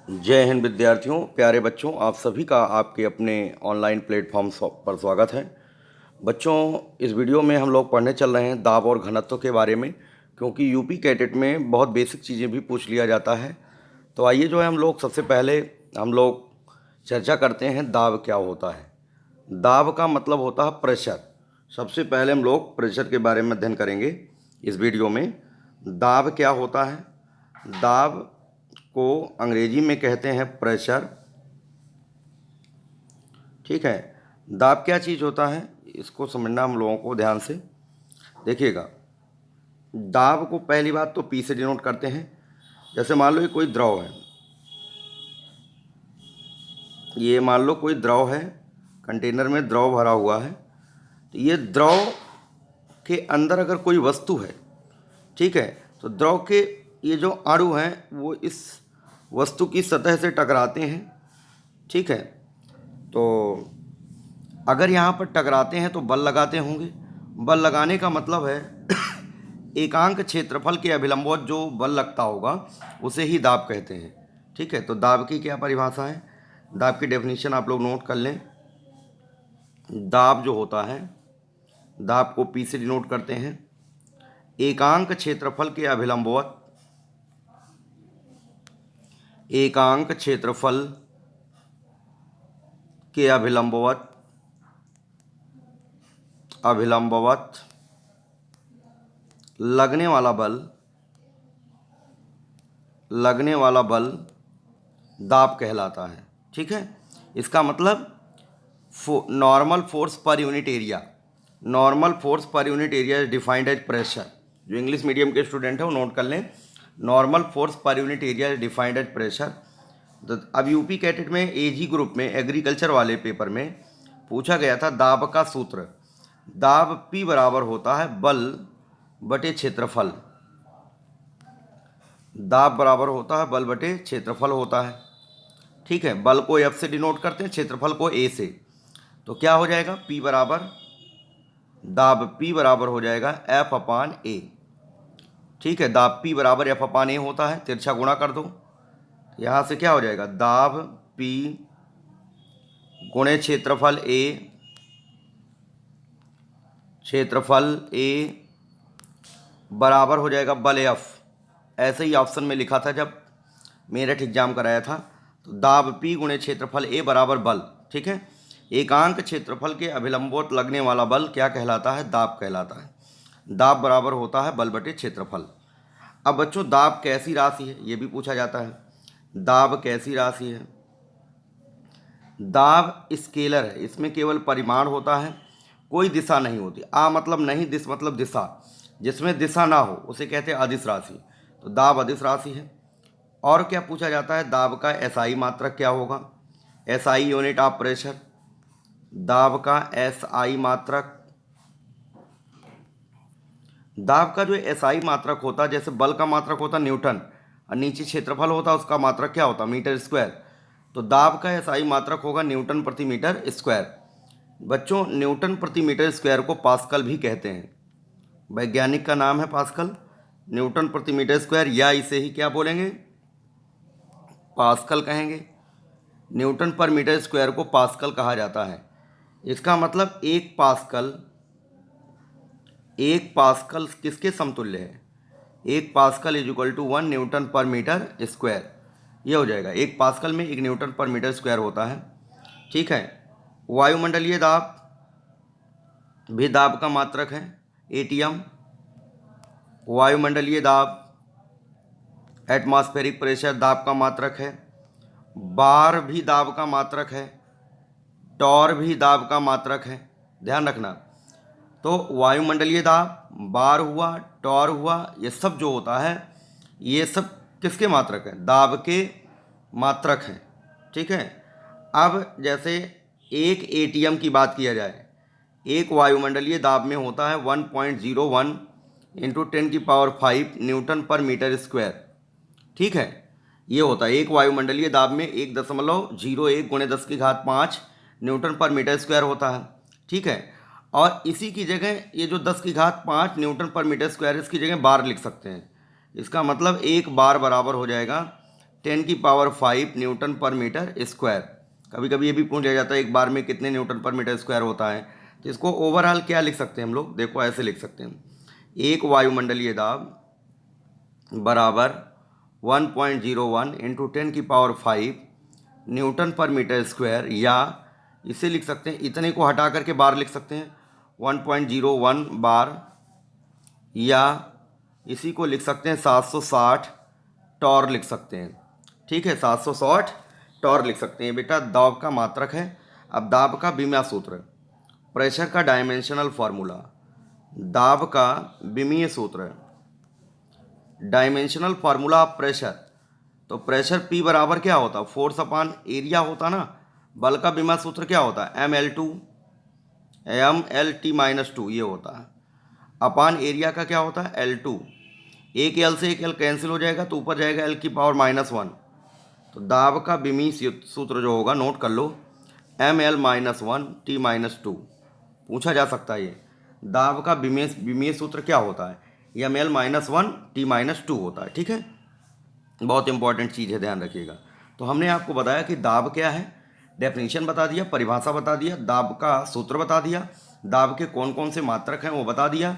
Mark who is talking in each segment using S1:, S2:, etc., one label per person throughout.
S1: जय हिंद विद्यार्थियों, प्यारे बच्चों, आप सभी का आपके अपने ऑनलाइन प्लेटफॉर्म पर स्वागत है। बच्चों, इस वीडियो में हम लोग पढ़ने चल रहे हैं दाब और घनत्व के बारे में, क्योंकि यूपी कैडेट में बहुत बेसिक चीज़ें भी पूछ लिया जाता है। तो आइए जो है हम लोग सबसे पहले हम लोग चर्चा करते हैं दाब क्या होता है। दाब का मतलब होता है प्रेशर। सबसे पहले हम लोग प्रेशर के बारे में अध्ययन करेंगे इस वीडियो में। दाब क्या होता है? दाब को अंग्रेजी में कहते हैं प्रेशर। ठीक है। दाब क्या चीज़ होता है, इसको समझना हम लोगों को ध्यान से देखिएगा। दाब को पहली बात तो पी से डिनोट करते हैं। जैसे मान लो ये कोई द्रव है, ये मान लो कोई द्रव है, कंटेनर में द्रव भरा हुआ है। तो ये द्रव के अंदर अगर कोई वस्तु है, ठीक है, तो द्रव के ये जो अणु हैं वो इस वस्तु की सतह से टकराते हैं। ठीक है। तो अगर यहाँ पर टकराते हैं तो बल लगाते होंगे। बल लगाने का मतलब है एकांक क्षेत्रफल के अभिलंबवत जो बल लगता होगा उसे ही दाब कहते हैं। ठीक है। तो दाब की क्या परिभाषा है, दाब की डेफिनेशन आप लोग नोट कर लें। दाब जो होता है, दाब को पी से डिनोट करते हैं। एकांक क्षेत्रफल के अभिलंबवत, एकांक क्षेत्रफल के अभिलंबवत लगने वाला बल दाब कहलाता है। ठीक है। इसका मतलब normal force per unit area, normal force per unit area is defined as pressure. जो इंग्लिश मीडियम के स्टूडेंट हैं वो नोट कर लें, normal force per unit area is defined as pressure. तो अब यूपी कैडेट में एजी ग्रुप में एग्रीकल्चर वाले पेपर में पूछा गया था दाब का सूत्र। दाब P बराबर होता है बल बटे क्षेत्रफल। दाब बराबर होता है बल बटे क्षेत्रफल होता है। ठीक है। बल को F से डिनोट करते हैं, क्षेत्रफल को A से। तो क्या हो जाएगा, P बराबर, दाब P बराबर हो जाएगा F अपान A। ठीक है। दाब P बराबर F अपान A होता है, तिरछा गुणा कर दो। यहाँ से क्या हो जाएगा, दाब P गुणे क्षेत्रफल A, क्षेत्रफल A बराबर हो जाएगा बल F। ऐसे ही ऑप्शन में लिखा था जब मेरठ एग्जाम कराया था। तो दाब P गुणे क्षेत्रफल A बराबर बल। ठीक है। एकांक क्षेत्रफल के अभिलंबवत लगने वाला बल क्या कहलाता है, दाब कहलाता है। दाब बराबर होता है बल बटे क्षेत्रफल। अब बच्चों, दाब कैसी राशि है ये भी पूछा जाता है। दाब कैसी राशि है? दाब स्केलर है, इसमें केवल परिमाण होता है, कोई दिशा नहीं होती। आ मतलब नहीं, दिश मतलब दिशा। जिसमें दिशा ना हो उसे कहते हैं अदिश राशि। तो दाब अदिश राशि है। और क्या पूछा जाता है, दाब का एसआई मात्रक क्या होगा? SI unit of pressure. दाब का एसआई मात्रक, दाब का जो एसआई मात्रक होता है, जैसे बल का मात्रक होता है न्यूटन और नीचे क्षेत्रफल होता है उसका मात्रक क्या होता है, मीटर स्क्वायर। तो दाब का एसआई मात्रक होगा न्यूटन प्रति मीटर स्क्वायर। बच्चों, न्यूटन प्रति मीटर स्क्वायर को पास्कल भी कहते हैं। वैज्ञानिक का नाम है पास्कल। न्यूटन प्रति मीटर स्क्वायर, या इसे ही क्या बोलेंगे, पास्कल कहेंगे। न्यूटन पर मीटर स्क्वायर को पास्कल कहा जाता है। इसका मतलब एक पास्कल किसके समतुल्य है? एक pascal is equal to 1 newton per metre square. ये हो जाएगा, एक पास्कल में 1 न्यूटन पर मीटर स्क्वायर होता है। ठीक है। वायुमंडलीय दाब भी दाब का मात्रक है, एटीएम। वायुमंडलीय दाब, एटमॉस्फेरिक प्रेशर दाब का मात्रक है। बार भी दाब का मात्रक है, टॉर भी दाब का मात्रक है, ध्यान रखना। तो वायुमंडलीय दाब, बार हुआ, टॉर हुआ, ये सब जो होता है ये सब किसके मात्रक है, दाब के मात्रक हैं। ठीक है। अब जैसे एक एटीएम की बात किया जाए, एक वायुमंडलीय दाब में होता है 1.01 into 10⁵ Newton per metre square. ठीक है। ये होता है एक वायुमंडलीय दाब में 1.01 गुणे 10⁵ न्यूटन पर मीटर स्क्वायर होता है। ठीक है। और इसी की जगह ये जो 10⁵ न्यूटन पर मीटर स्क्वायर, इसकी जगह बार लिख सकते हैं। इसका मतलब एक बार बराबर हो जाएगा 10⁵ न्यूटन पर मीटर स्क्वायर। कभी कभी ये भी पूछ लिया जाता है एक बार में कितने न्यूटन पर मीटर स्क्वायर होता है, तो इसको ओवरऑल क्या लिख सकते हैं हम लोग, देखो ऐसे लिख सकते हैं, एक वायुमंडलीय दाब बराबर 1.01 into 10⁵ Newton per metre square, या इसे लिख सकते हैं, इतने को हटा करके बार लिख सकते हैं 1.01 बार, या इसी को लिख सकते हैं 760 टॉर लिख सकते हैं। ठीक है, 760 टॉर लिख सकते हैं। बेटा दाब का मात्रक है। अब दाब का विमीय सूत्र, प्रेशर का डायमेंशनल फार्मूला, दाब का विमीय सूत्र, डायमेंशनल फार्मूला ऑफ प्रेशर, तो प्रेशर P बराबर क्या होता है, फोर्स अपॉन एरिया होता ना। बल का विमीय सूत्र क्या होता है, MLT-2 ये होता है, अपॉन एरिया का क्या होता है L2। एक L से एक L कैंसिल हो जाएगा तो ऊपर जाएगा L⁻⁻1। तो दाब का विमीय सूत्र जो होगा नोट कर लो, ML-1T-2। पूछा जा सकता है ये दाब का विमीय सूत्र क्या होता है, ये ML-1T-2 होता है। ठीक है, बहुत इंपॉर्टेंट चीज़ है, ध्यान रखिएगा। तो हमने आपको बताया कि दाब क्या है, डेफिनेशन बता दिया, परिभाषा बता दिया, दाब का सूत्र बता दिया, दाब के कौन कौन से मात्रक हैं वो बता दिया।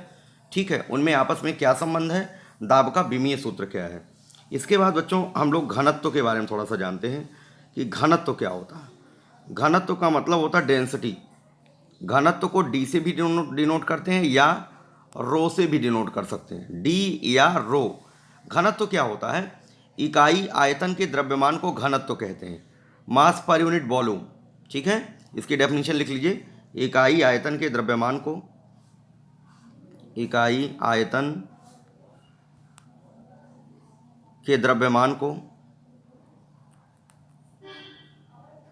S1: ठीक है, उनमें आपस में क्या संबंध है, दाब का विमीय सूत्र क्या है। इसके बाद बच्चों हम लोग घनत्व के बारे में थोड़ा सा जानते हैं कि घनत्व क्या होता है। घनत्व का मतलब होता है डेंसिटी। घनत्व को डी से भी डिनोट करते हैं या रो से भी डिनोट कर सकते हैं, डी या रो। घनत्व क्या होता है, इकाई आयतन के द्रव्यमान को घनत्व कहते हैं, मास पर यूनिट वॉल्यूम। ठीक है, इसकी डेफिनेशन लिख लीजिए, इकाई आयतन के द्रव्यमान को, इकाई आयतन के द्रव्यमान को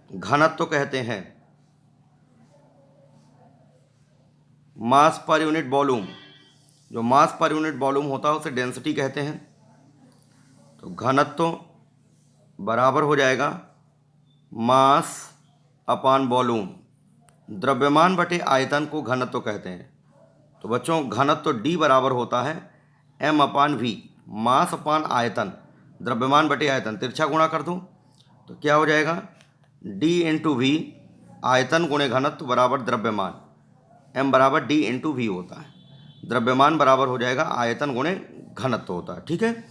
S1: घनत्व कहते हैं। मास पर यूनिट वॉल्यूम, जो मास पर यूनिट वॉल्यूम होता है उसे डेंसिटी कहते हैं। तो घनत्व बराबर हो जाएगा मास अपॉन वॉल्यूम, द्रव्यमान बटे आयतन को घनत्व कहते हैं। तो बच्चों घनत्व D बराबर होता है M/V, मास अपॉन आयतन, द्रव्यमान बटे आयतन, तिरछा गुणा कर दो तो क्या हो जाएगा, D × V, आयतन गुणे घनत्व बराबर द्रव्यमान, M बराबर D × V होता है, द्रव्यमान बराबर हो जाएगा आयतन गुणे घनत्व होता है। ठीक है,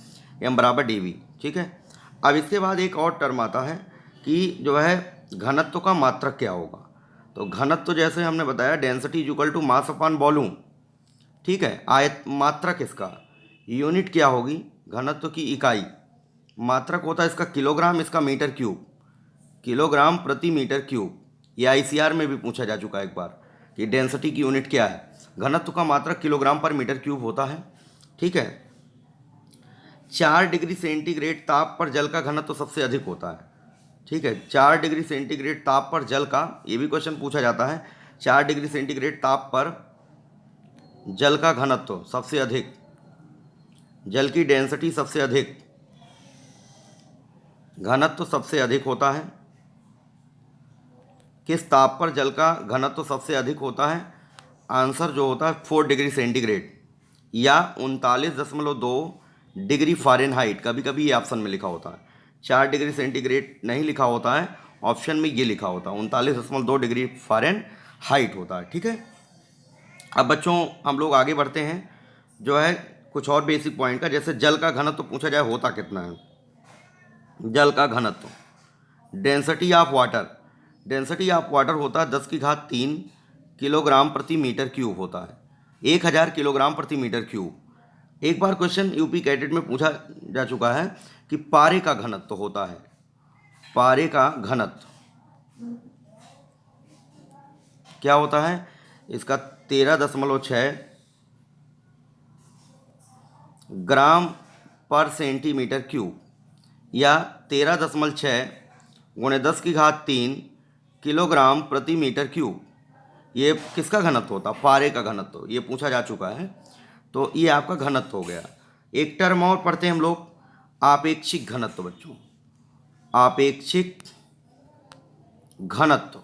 S1: M बराबर dV। ठीक है, अब इसके बाद एक और टर्म आता है कि जो है घनत्व का मात्रक क्या होगा। तो घनत्व जैसे हमने बताया density equal to mass upon volume. ठीक है, मात्रक इसका यूनिट क्या होगी, घनत्व की इकाई, मात्रक होता है इसका किलोग्राम, इसका मीटर क्यूब, किलोग्राम प्रति मीटर क्यूब। ये ICR में भी पूछा जा चुका है एक बार कि डेंसिटी की यूनिट क्या है। घनत्व का मात्रक किलोग्राम पर मीटर क्यूब होता है। ठीक है, 4 डिग्री सेंटीग्रेड ताप पर जल का घनत्व सबसे अधिक होता है। ठीक है, 4 डिग्री सेंटीग्रेड ताप पर जल का, ये भी क्वेश्चन पूछा जाता है, 4 डिग्री सेंटीग्रेड ताप पर जल का घनत्व सबसे अधिक, जल की डेंसिटी सबसे अधिक, घनत्व सबसे अधिक होता है। किस ताप पर जल का घनत्व सबसे अधिक होता है, आंसर जो होता है 4 डिग्री सेंटीग्रेड या 39.2 डिग्री फ़ारेनहाइट। कभी कभी ये ऑप्शन में लिखा होता है, 4 डिग्री सेंटीग्रेड नहीं लिखा होता है, ऑप्शन में ये लिखा होता है 39.2 डिग्री फ़ारेनहाइट होता है। ठीक है, अब बच्चों हम लोग आगे बढ़ते हैं जो है कुछ और बेसिक पॉइंट का, जैसे जल का घनत्व पूछा जाए होता कितना है। जल का घनत्व, density of water, density of water होता है 10⁻³ किलोग्राम प्रति मीटर क्यूब होता है, 1000 किलोग्राम प्रति मीटर क्यूब। एक बार क्वेश्चन यूपी कैडेट में पूछा जा चुका है कि पारे का घनत्व होता है, पारे का घनत्व क्या होता है, इसका 13.6 ग्राम पर सेंटीमीटर क्यूब या 13.6 × 10⁻³ किलोग्राम प्रति मीटर क्यूब। ये किसका घनत्व होता, पारे का घनत्व, ये पूछा जा चुका है। तो ये आपका घनत्व हो गया। एक टर्म और पढ़ते हैं हम लोग, आपेक्षिक घनत्व। बच्चों आपेक्षिक घनत्व,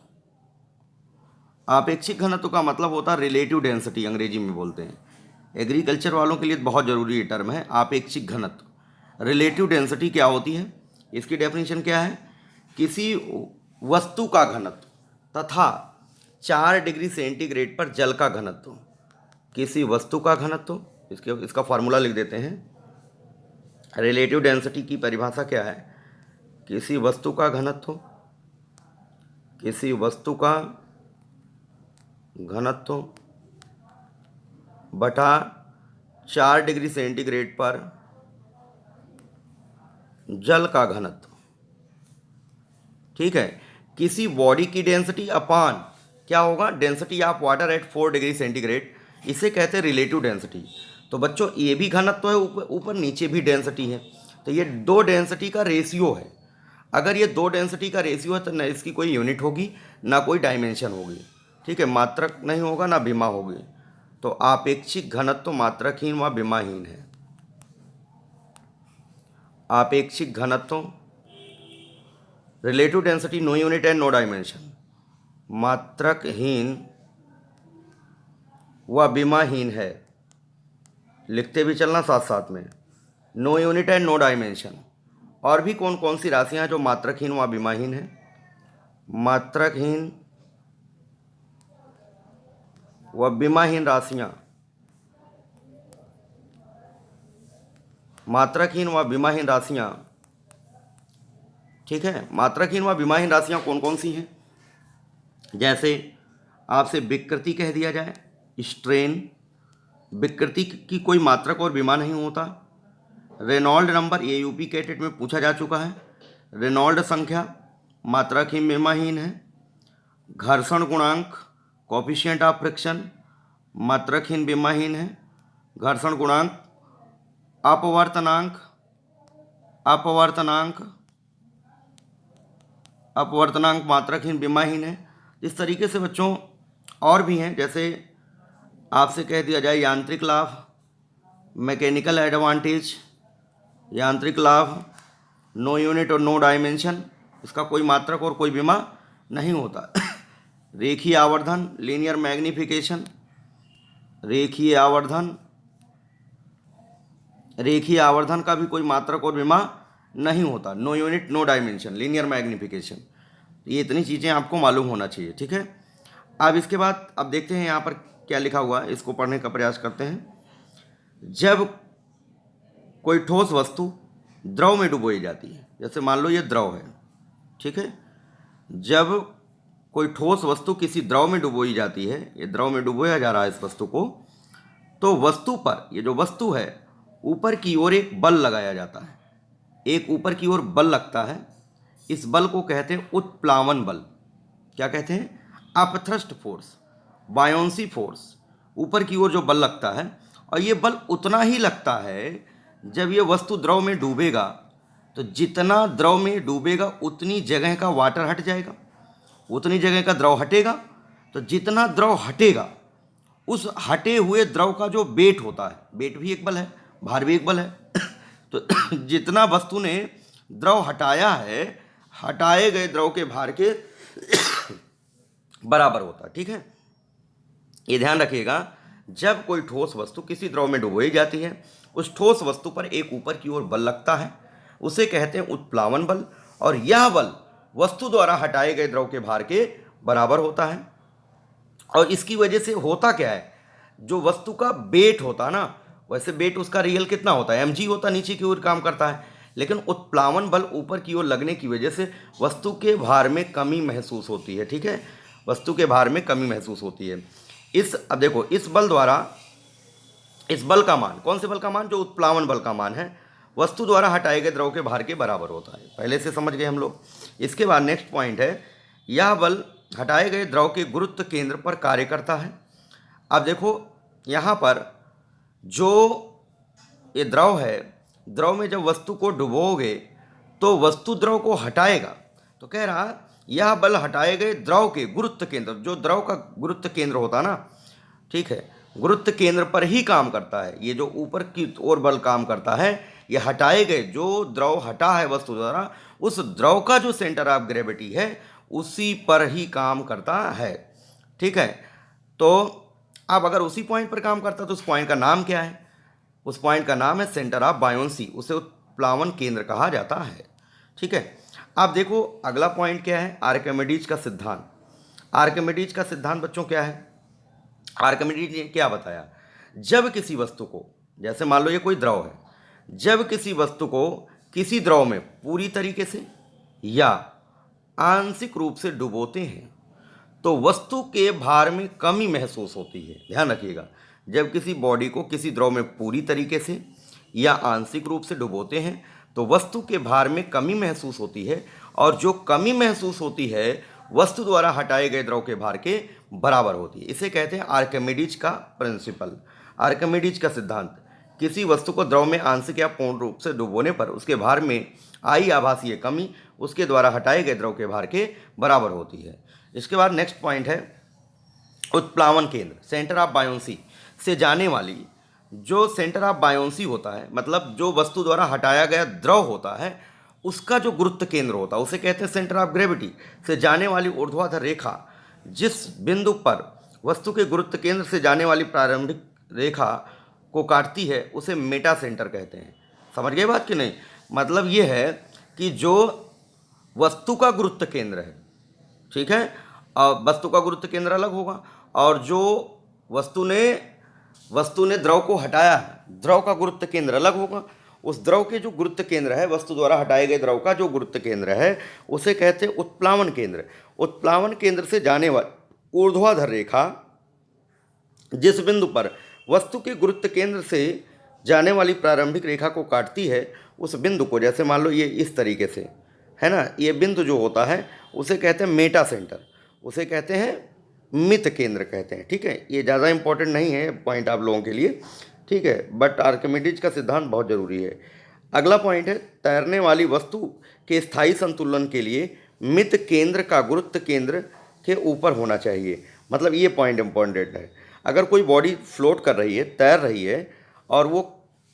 S1: आपेक्षिक घनत्व का मतलब होता है रिलेटिव डेंसिटी, अंग्रेजी में बोलते हैं। एग्रीकल्चर वालों के लिए बहुत ज़रूरी ये टर्म है, आपेक्षिक घनत्व। रिलेटिव डेंसिटी क्या होती है, इसकी डेफिनेशन क्या है? किसी वस्तु का घनत्व तथा 4 डिग्री सेंटीग्रेड पर जल का घनत्व। किसी वस्तु का घनत्व, इसका फॉर्मूला लिख देते हैं। रिलेटिव डेंसिटी की परिभाषा क्या है? किसी वस्तु का घनत्व, किसी वस्तु का घनत्व बटा 4 डिग्री सेंटीग्रेड पर जल का घनत्व। ठीक है, किसी बॉडी की डेंसिटी अपान क्या होगा? Density of water at 4 degree centigrade, इसे कहते हैं रिलेटिव डेंसिटी। तो बच्चों ये भी घनत्व है, ऊपर नीचे भी डेंसिटी है, तो ये दो डेंसिटी का रेशियो है। अगर ये दो डेंसिटी का रेशियो है तो न इसकी कोई यूनिट होगी ना कोई डायमेंशन होगी। ठीक है, मात्रक नहीं होगा ना विमा होगी। तो आपेक्षिक घनत्व मात्रकहीन व विमाहीन है। आपेक्षिक घनत्व, relative density no unit and no dimension, मात्रकहीन व विमाहीन है। लिखते भी चलना साथ साथ में, no unit and no dimension. और भी कौन कौन सी राशियां हैं जो मात्रकहीन व विमाहीन है? मात्रकहीन व विमाहीन राशियां, मात्रकहीन व विमाहीन राशियां। ठीक है, मात्रकहीन व विमाहीन राशियां कौन कौन सी हैं? जैसे आपसे विकृति कह दिया जाए, स्ट्रेन, विकृति की कोई मात्रक और विमा नहीं होता। रेनॉल्ड नंबर, ये यूपी कैटेट में पूछा जा चुका है। रेनॉल्ड संख्या मात्रकहीन विमाहीन है। घर्षण गुणांक, कोफिशिएंट ऑफ फ्रिक्शन, मात्रकहीन विमाहीन है। घर्षण गुणांक, अपवर्तनांक, अपवर्तनांक, अपवर्तनांक मात्रकहीन विमाहीन है। इस तरीके से बच्चों और भी हैं, जैसे आपसे कह दिया जाए यांत्रिक लाभ, मैकेनिकल एडवांटेज, यांत्रिक लाभ, नो यूनिट और नो डायमेंशन, इसका कोई मात्रक और कोई विमा नहीं होता। रेखीय आवर्धन, लीनियर मैग्निफिकेशन, रेखीय आवर्धन, रेखीय आवर्धन का भी कोई मात्रक और विमा नहीं होता। No unit no dimension, linear magnification, ये इतनी चीज़ें आपको मालूम होना चाहिए। ठीक है, अब इसके बाद अब देखते हैं यहाँ पर क्या लिखा हुआ है, इसको पढ़ने का प्रयास करते हैं। जब कोई ठोस वस्तु द्रव में डुबोई जाती है, जैसे मान लो ये द्रव है, ठीक है, जब कोई ठोस वस्तु किसी द्रव में डुबोई जाती है, ये द्रव में डुबोया जा रहा है इस वस्तु को, तो वस्तु पर, ये जो वस्तु है, ऊपर की ओर एक बल लगाया जाता है। एक ऊपर की ओर बल लगता है, इस बल को कहते हैं उत्प्लावन बल। क्या कहते हैं? Upthrust force, buoyancy force. ऊपर की ओर जो बल लगता है, और ये बल उतना ही लगता है जब ये वस्तु द्रव में डूबेगा, तो जितना द्रव में डूबेगा उतनी जगह का वाटर हट जाएगा, उतनी जगह का द्रव हटेगा। तो जितना द्रव हटेगा, उस हटे हुए द्रव का जो वेट होता है, वेट भी एक बल है, भार भी एक बल है, तो जितना वस्तु ने द्रव हटाया है, हटाए गए द्रव के भार के बराबर होता है। ठीक है, ये ध्यान रखिएगा, जब कोई ठोस वस्तु किसी द्रव में डुबोई जाती है, उस ठोस वस्तु पर एक ऊपर की ओर बल लगता है, उसे कहते हैं उत्प्लावन बल, और यह बल वस्तु द्वारा हटाए गए द्रव के भार के बराबर होता है। और इसकी वजह से होता क्या है, जो वस्तु का वेट होता ना, वैसे वेट उसका रियल कितना होता है, mg होता, नीचे की ओर काम करता है, लेकिन उत्प्लावन बल ऊपर की ओर लगने की वजह से वस्तु के भार में कमी महसूस होती है। ठीक है, वस्तु के भार में कमी महसूस होती है। अब देखो, इस बल द्वारा, इस बल का मान, कौन से बल का मान? जो उत्प्लावन बल का मान है, वस्तु द्वारा हटाए गए द्रव के भार के बराबर होता है। पहले से समझ गए हम लोग। इसके बाद नेक्स्ट पॉइंट है, यह बल हटाए गए द्रव के गुरुत्व केंद्र पर कार्य करता है। अब देखो, यहाँ पर जो ये द्रव है, द्रव में जब वस्तु को डुबोगे तो वस्तु द्रव को हटाएगा, तो कह रहा यह बल हटाए गए द्रव के गुरुत्व केंद्र, जो द्रव का गुरुत्व केंद्र होता ना, ठीक है, गुरुत्व केंद्र पर ही काम करता है। ये जो ऊपर की ओर बल काम करता है, ये हटाए गए, जो द्रव हटा है वस्तु द्वारा, उस द्रव का जो सेंटर ऑफ ग्रेविटी है उसी पर ही काम करता है। ठीक है, तो अब अगर उसी पॉइंट पर काम करता तो उस पॉइंट का नाम क्या है? उस पॉइंट का नाम है सेंटर ऑफ बायोंसी, उसे उत्प्लावन केंद्र कहा जाता है। ठीक है। आप देखो अगला पॉइंट क्या है, आर्किमिडीज का सिद्धांत। आर्किमिडीज का सिद्धांत बच्चों क्या है? आर्किमिडीज ने क्या बताया, जब किसी वस्तु को, जैसे मान लो ये कोई द्रव है, जब किसी वस्तु को किसी द्रव में पूरी तरीके से या आंशिक रूप से डुबोते हैं तो वस्तु के भार में कमी महसूस होती है। ध्यान रखिएगा, जब किसी बॉडी को किसी द्रव में पूरी तरीके से या आंशिक रूप से डुबोते हैं तो वस्तु के भार में कमी महसूस होती है, और जो कमी महसूस होती है वस्तु द्वारा हटाए गए द्रव के भार के बराबर होती है। इसे कहते हैं आर्किमिडीज का प्रिंसिपल, आर्किमिडीज का सिद्धांत। किसी वस्तु को द्रव में आंशिक या पूर्ण रूप से डुबोने पर उसके भार में आई आभासीय कमी उसके द्वारा हटाए गए द्रव के भार के बराबर होती है। इसके बाद नेक्स्ट पॉइंट है उत्प्लावन केंद्र, सेंटर ऑफ बायोंसी से जाने वाली, जो सेंटर ऑफ बायोंसी होता है मतलब जो वस्तु द्वारा हटाया गया द्रव होता है उसका जो गुरुत्व केंद्र होता है उसे कहते हैं सेंटर ऑफ ग्रेविटी। से जाने वाली ऊर्ध्वाधर रेखा जिस बिंदु पर वस्तु के गुरुत्व केंद्र से जाने वाली प्रारंभिक रेखा को काटती है उसे मेटा सेंटर कहते हैं। समझ गए बात कि नहीं? मतलब ये है कि जो वस्तु का गुरुत्व केंद्र है, ठीक है, और वस्तु का गुरुत्व केंद्र अलग होगा, और जो वस्तु ने द्रव को हटाया है द्रव का गुरुत्व केंद्र अलग होगा। उस द्रव के जो गुरुत्व केंद्र है, वस्तु द्वारा हटाए गए द्रव का जो गुरुत्व केंद्र है उसे कहते हैं उत्प्लावन केंद्र। उत्प्लावन केंद्र से जाने वाली ऊर्ध्वाधर रेखा जिस बिंदु पर वस्तु के गुरुत्व केंद्र से जाने वाली प्रारंभिक रेखा को काटती है उस बिंदु को, जैसे मान लो ये इस तरीके से है ना, ये बिंदु जो होता है उसे कहते हैं मेटा सेंटर, उसे कहते हैं मित केंद्र कहते हैं। ठीक है, ये ज़्यादा इंपॉर्टेंट नहीं है पॉइंट आप लोगों के लिए, ठीक है, बट आर्किमिडीज का सिद्धांत बहुत ज़रूरी है। अगला पॉइंट है तैरने वाली वस्तु के स्थायी संतुलन के लिए मित केंद्र का गुरुत्व केंद्र के ऊपर होना चाहिए। मतलब ये पॉइंट इंपॉर्टेंट है। अगर कोई बॉडी फ्लोट कर रही है, तैर रही है और वो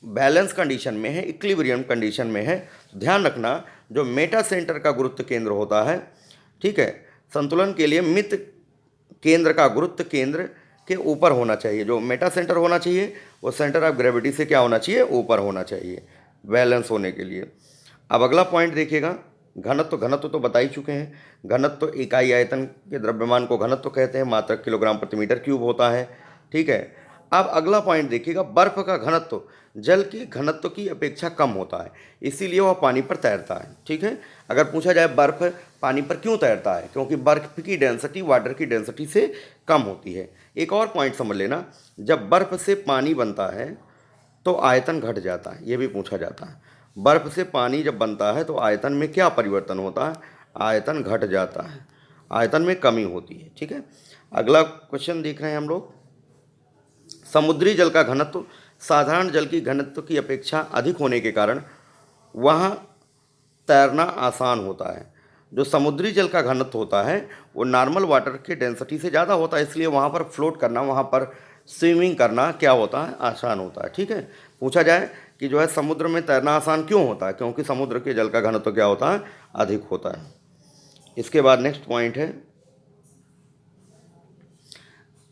S1: बैलेंस कंडीशन में है, इक्विलिब्रियम कंडीशन में है, तो ध्यान रखना जो मेटा सेंटर का गुरुत्व केंद्र होता है, ठीक है, संतुलन के लिए मित केंद्र का गुरुत्व केंद्र के ऊपर होना चाहिए। जो मेटा सेंटर होना चाहिए वो सेंटर ऑफ ग्रेविटी से क्या होना चाहिए, ऊपर होना चाहिए बैलेंस होने के लिए। अब अगला पॉइंट देखिएगा, घनत्व। घनत्व तो बता ही चुके हैं, घनत्व इकाई आयतन के द्रव्यमान को घनत्व कहते हैं, मात्रक किलोग्राम प्रति मीटर क्यूब होता है। ठीक है, अब अगला पॉइंट देखिएगा, बर्फ का घनत्व जल के घनत्व की अपेक्षा कम होता है, इसीलिए वह पानी पर तैरता है। ठीक है, अगर पूछा जाए बर्फ पानी पर क्यों तैरता है, क्योंकि बर्फ की डेंसिटी वाटर की डेंसिटी से कम होती है। एक और पॉइंट समझ लेना, जब बर्फ से पानी बनता है तो आयतन घट जाता है, ये भी पूछा जाता है। बर्फ से पानी जब बनता है तो आयतन में क्या परिवर्तन होता है, आयतन घट जाता है, आयतन में कमी होती है। ठीक है, अगला क्वेश्चन देख रहे हैं हम लोग, समुद्री जल का घनत्व साधारण जल की घनत्व की अपेक्षा अधिक होने के कारण वहाँ तैरना आसान होता है। जो समुद्री जल का घनत्व होता है वो नॉर्मल वाटर की डेंसिटी से ज़्यादा होता है, इसलिए वहाँ पर फ्लोट करना, वहाँ पर स्विमिंग करना क्या होता है, आसान होता है। ठीक है, पूछा जाए कि जो है समुद्र में तैरना आसान क्यों होता है, क्योंकि समुद्र के जल का घनत्व क्या होता है, अधिक होता है। इसके बाद नेक्स्ट पॉइंट है,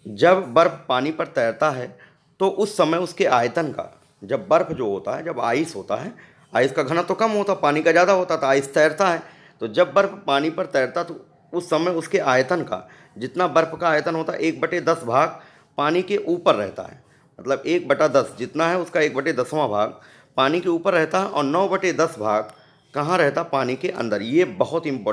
S1: जब बर्फ पानी पर तैरता है तो उस समय उसके आयतन का, जब बर्फ जो होता है, जब आइस होता है, आइस का घनत्व तो कम होता, पानी का ज़्यादा होता, तो आइस तैरता है, तो जब बर्फ पानी पर तैरता तो उस समय उसके आयतन का, जितना बर्फ का आयतन होता है 1/10 भाग पानी के ऊपर रहता है। मतलब 1/10 जितना है उसका 1/10वां भाग पानी के ऊपर रहता है और 9/10 भाग कहाँ रहता, पानी के अंदर। ये बहुत इंपॉर्टेंट